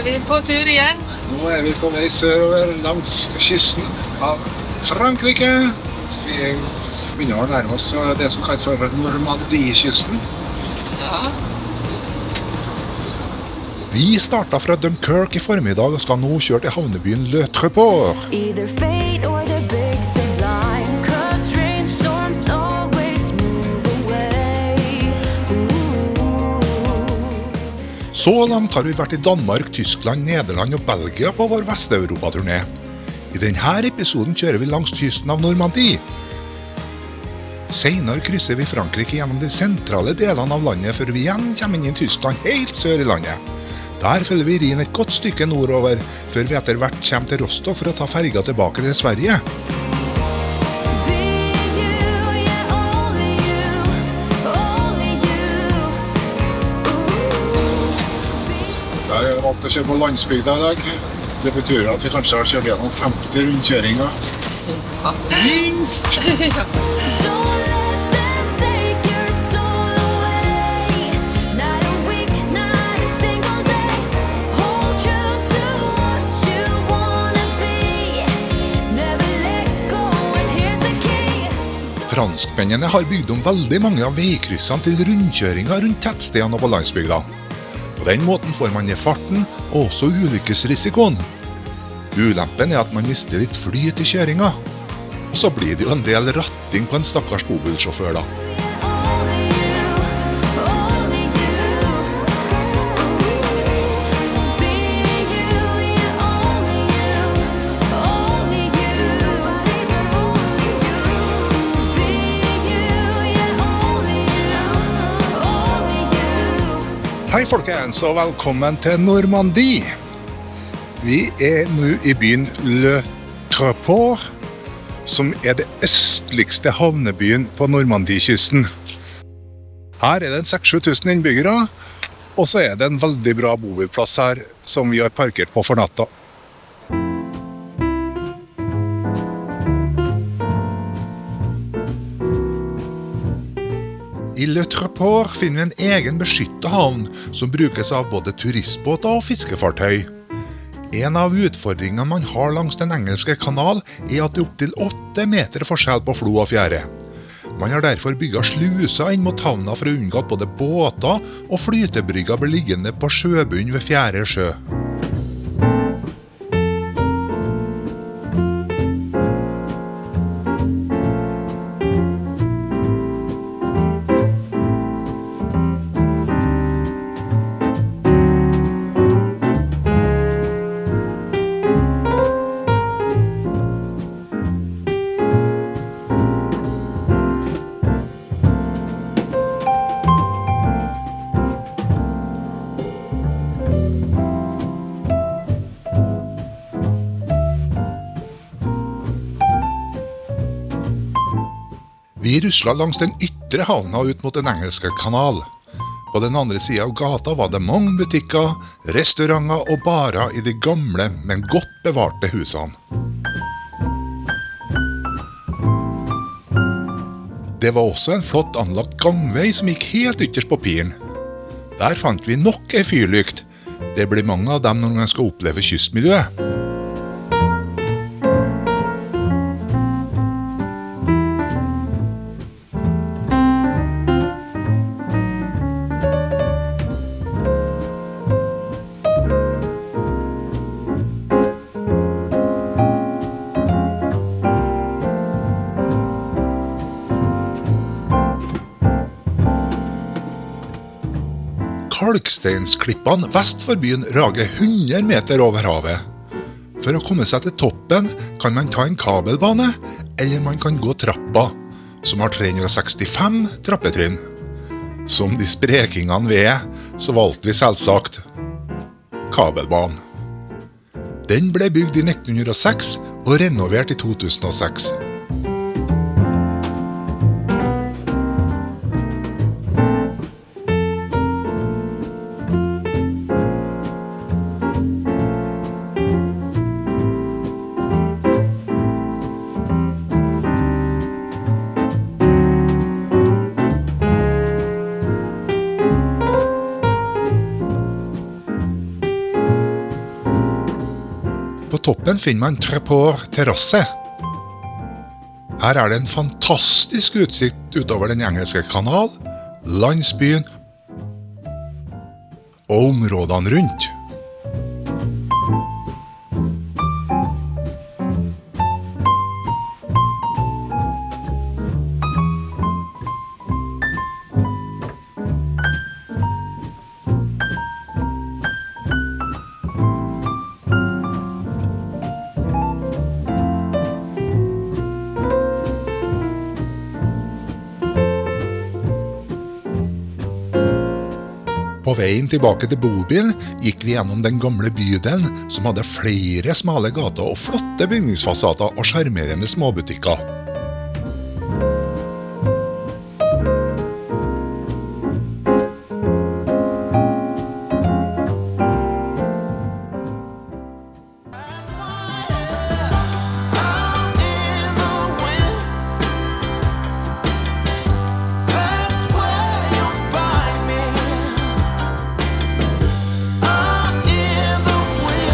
vi på tur igjen. Nå vi på vei sørover langs kysten av Frankrike. Vi begynner å nærme oss det som kalles for Normandie-kysten. Ja. Vi startet fra Dunkirk i formiddag og skal nå kjøre til havnebyen Le Treport. Så langt har vi vært i Danmark, Tyskland, Nederland og Belgia på vår Vest-Europa-turné. I denne episoden kjører vi langs kysten av Normandie. Senere krysser vi Frankrike gjennom de sentrale delene av landet før vi igjen kommer inn i Tyskland helt sør i landet. Der følger vi Rhin et godt stykke nordover, før vi etter hvert kommer til Rostock for å ta ferga tilbake til Sverige. Jeg har valgt å kjøre på landsbygda i dag. Det betyr at vi kanskje har kjørt gjennom 50 rundkjøringer. Minst! Franskmennene har bygd om veldig mange av veikryssene til rundkjøringer rundt tettstedene og på landsbygda. På den måten får man ned farten og også ulykkesrisikoen. Ulempen er at man mister litt flyt i kjøringa. Og så blir det jo en del ratting på en stakkars bobilsjåfør da. Hei folkens, og velkommen til Normandie. Vi nå i byen Le Treport, som det østligste havnebyen på Normandie-kysten. Her det 6-7 tusen innbyggere, og så det en veldig bra bobilplass her, som vi har parkert på for natta. I Le Treport finner vi en egen beskyttet havn som brukes av både turistbåter og fiskefartøy. En av utfordringene man har langs den engelske kanal at det opp til 8 meter forskjell på flo og fjære. Man har derfor bygget sluser inn mot havna for å unngå at både båter og flytebrygger blir liggende på sjøbunnen ved fjære sjø. Vi ruslet langs den ytre havna ut mot den engelske kanal. På den andre siden av gata var det mange butikker, restauranter og barer i de gamle, men godt bevarte husene. Det var også en flott anlagt gangvei som gikk helt ytterst på piren. Der fant vi nok en fyrlykt. Det blir mange av dem når man skal oppleve kystmiljøet. Kalksteinsklippene vest for byen rager 100 meter over havet. For å komme seg til toppen kan man ta en kabelbane, eller man kan gå trappa, som har 365 trappetrinn. Som de sprekingene vi så valgte vi selvsagt kabelbanen. Den ble bygd i 1906 og renovert i 2006. toppen finner man Tréport terrasse. Her er det en fantastisk utsikt utover den engelske kanal, landsbyen og områdene rundt. På veien tilbake til Bobil gikk vi gjennom den gamle bydelen som hadde flere smale gater og flotte bygningsfasader og charmerende småbutikker.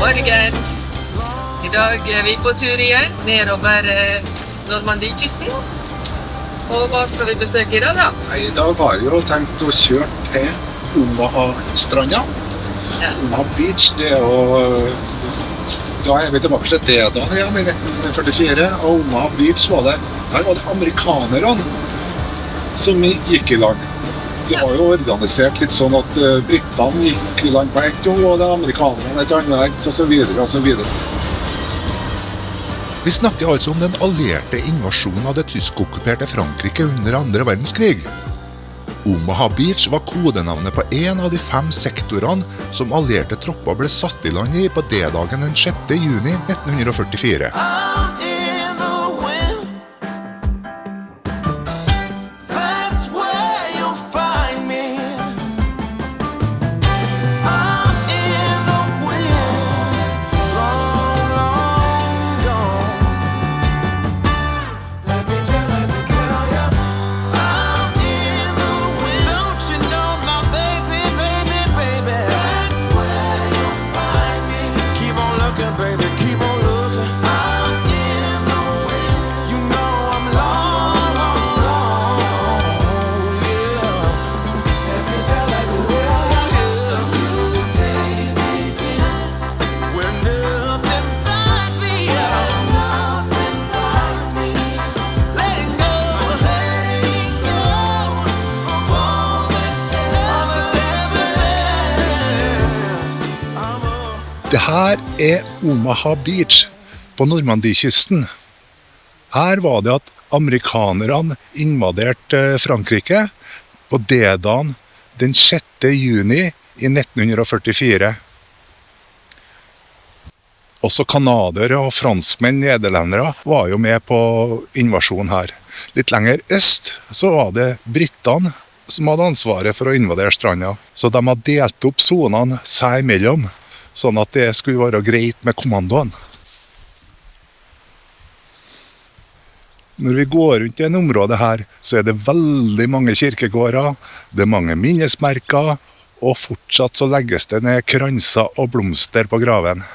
Morgen! I dag er vi på tur igjen nedover Normandie-kysten. Og hva skal vi besøke i dag da? I dag har jeg jo tenkt å kjøre til Omaha-stranda. Ja. Omaha Beach, det er jo... Da er vi tilbake til det da igjen i 1944, og Omaha Beach her var det amerikanerne som gikk i land. Det var jo organisert litt sånn at brittene gikk i land på ett år, og det amerikanerne et annet, og så videre, og så videre. Vi snakker altså om den allierte invasjonen av det tyskokkuperte Frankrike under andre verdenskrig. Omaha Beach var kodenavnet på en av de 5 sektorene som allierte tropper ble satt i land i på D-dagen den 6. juni 1944. Det her er Omaha Beach på Normandie-kysten. Her var det at amerikanerne invaderte Frankrike på D-dagen den 6. juni i 1944. Også kanadere og franskmenn, nederlendere, var jo med på invasjonen her. Litt lenger øst så var det brittene som hadde ansvaret for å invadere stranda. Så de hadde delt opp zonene seg imellom, sånn at det skulle være greit med kommandoen. Når vi går rundt i en område her, så er det veldig mange kirkegårder, det er mange minnesmerker, og fortsatt så legges det ned kranser og blomster på graven.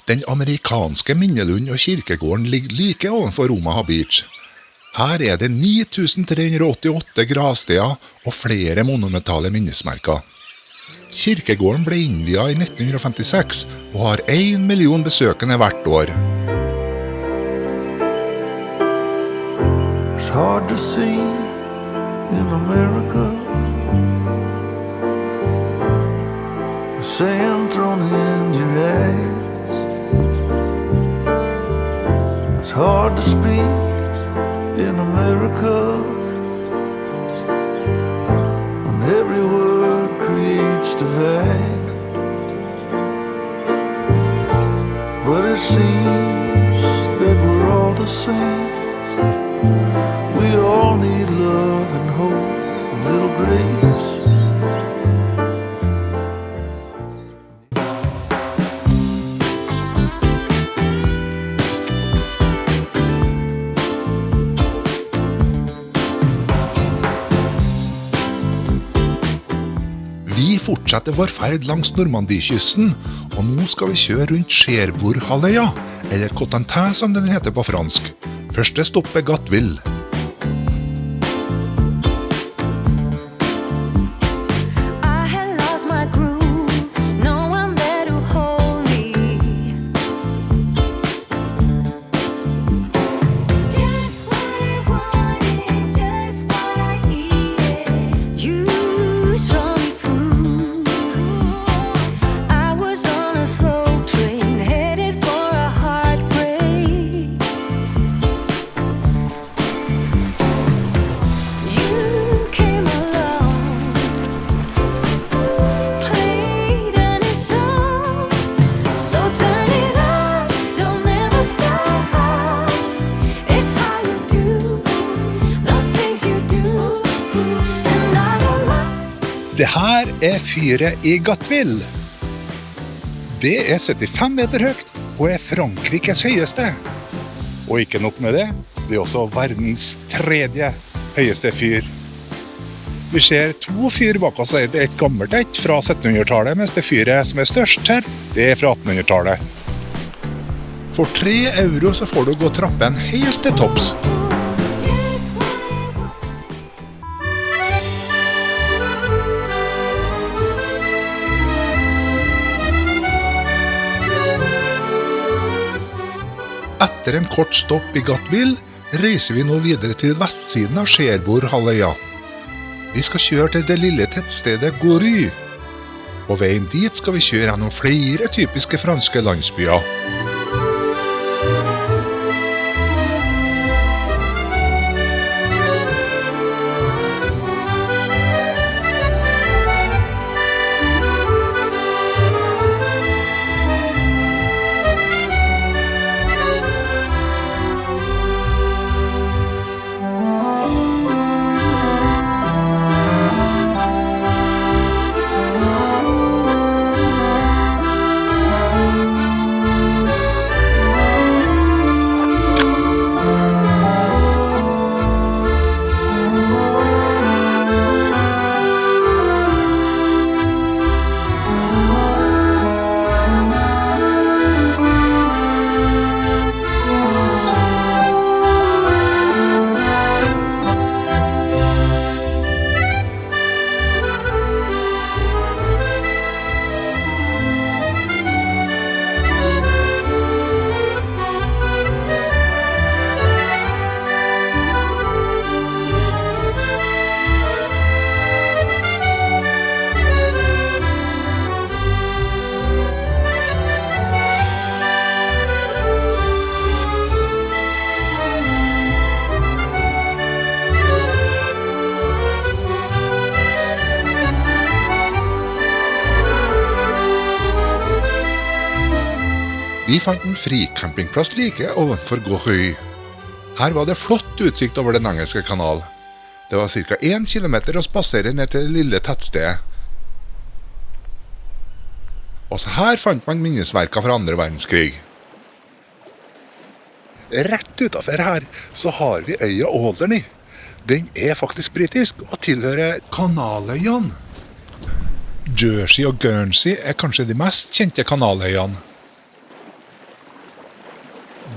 Den amerikanske minnelunden og kirkegården ligger like ovenfor Omaha Beach. Her er det 9388 gravsteder og flere monumentale minnesmerker. Kirkegården ble innviet i 1956 og har 1 million besøkende hvert år. It's hard to see in America, the sand thrown in your eyes. It's hard to speak in America, when every word creates divide. But it seems that we're all the same. We all need love and hope, a little grace. Vi fortsetter vår ferd langs Normandiekysten, og nå skal vi kjøre rundt Cherbourg-halvøya, eller Cotentin som den heter på fransk. Første stopp er Gatteville. Det her er fyret i Gatteville. Det er 75 meter høyt og er Frankrikes høyeste. Og ikke nok med det, det er også verdens tredje høyeste fyr. Vi ser to fyr bak oss, det er et gammelt et fra 1700-tallet, mens det fyret som er størst her, det er fra 1800-tallet. For 3 euro så får du gå trappen helt til topps. Etter en kort stopp i Gatteville reiser vi nå videre til vestsiden av Cherbourg-halvøya. Vi skal kjøre til det lille tettstedet Gory. På veien dit skal vi kjøre gjennom flere typiske franske landsbyer. Vi fant en fricampingplass like ovenfor Gory. Her var det flott utsikt over den engelske kanal. Det var ca. 1 kilometer å spasere ned til det lille tettstedet. Også her fant man minnesverker fra 2. verdenskrig. Rett utenfor her så har vi øya Alderney. Den er faktisk britisk og tilhører Kanaløyene. Jersey og Guernsey er kanskje de mest kjente kanaløyene.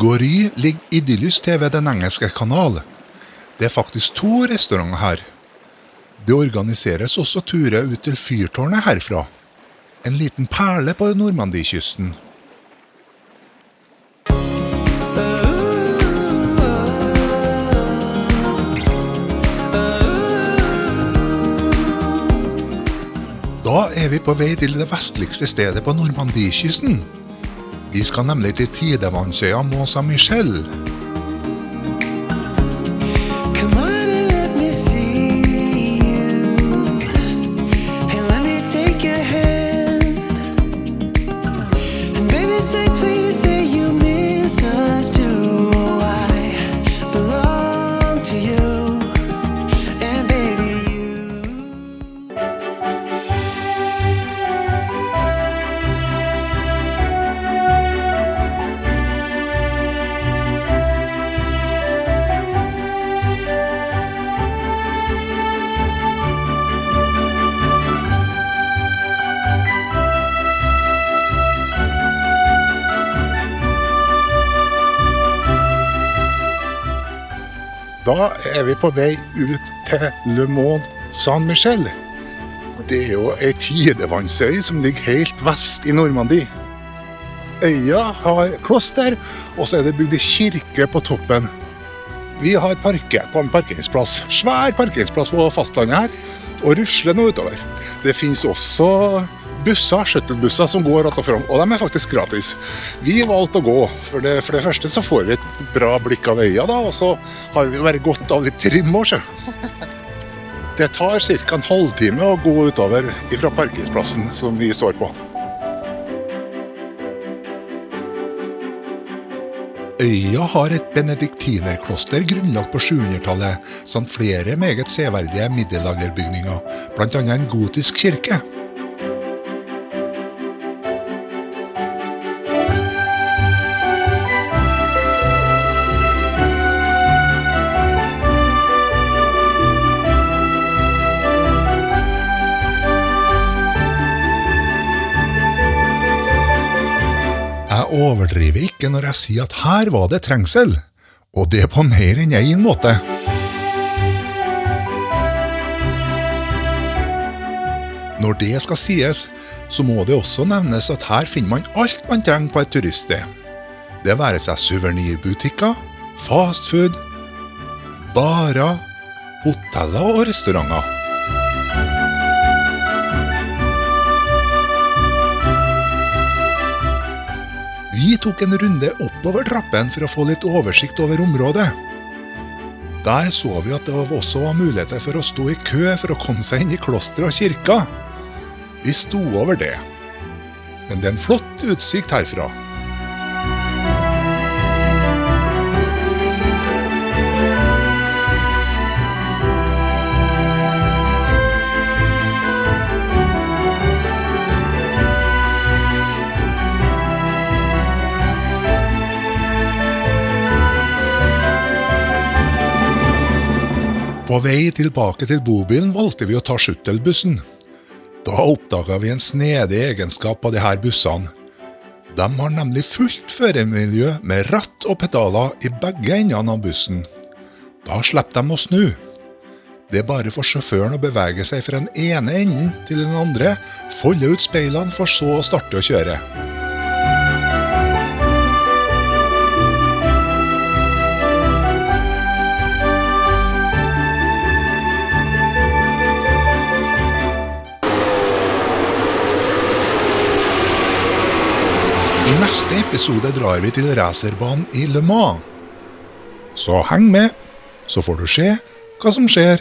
Gory ligger idyllisk til ved den engelske kanal. Det er faktisk 2 restauranter her. Det organiseres også turer ut til fyrtårnet herfra. En liten perle på Normandiekysten. Da er vi på vei til det vestligste stedet på Normandiekysten. Vi skal nemlig til tidevannsøya Mont Saint-Michel. Da er vi på vei ut til Le Mont Saint-Michel. Det er jo en tidevannsøy som ligger helt vest i Normandie. Øya har kloster, og så er det bygd en kirke på toppen. Vi har parkert på en parkeringsplass, svær parkeringsplass på fastlandet her, og rusler nå utover. Det finnes også busser, shuttlebusser som går rett og frem, og de er faktisk gratis. Vi valgte å gå, for det første så får vi et bra blikk av øya da, og så har vi vært godt av litt trim også. Det tar ca. en halvtime å gå utover fra parkeringsplassen som vi står på. Øya har et benediktinerkloster grunnlagt på 700-tallet, samt flere meget severdige middelalderbygninger, blant annet en gotisk kirke. Jeg overdriver ikke når jeg sier at her var det trengsel, og det på mer enn en måte. Når det skal sies, så må det også nevnes at her finner man alt man trenger på et turiststed. Det være seg souvenirbutikker, fastfood, barer, hoteller og restauranter. Vi tok en runde oppover trappen for å få litt oversikt over området. Der så vi at det også var muligheter for å stå i kø for å komme seg inn i kloster og kirka. Vi sto over det. Men det er en flott utsikt herfra. På vei tilbake til bobilen valgte vi å ta shuttelbussen. Da oppdaget vi en snedig egenskap på de her bussene. De har nemlig fullt førermiljø med ratt og pedaler i begge endene av bussen. Da slipper de å snu. Det er bare for sjåføren å bevege seg fra den ene enden til den andre, folde ut speilene for så å starte å kjøre. I neste episode drar vi til racerbanen i Le Mans. Så heng med, så får du se hva som skjer.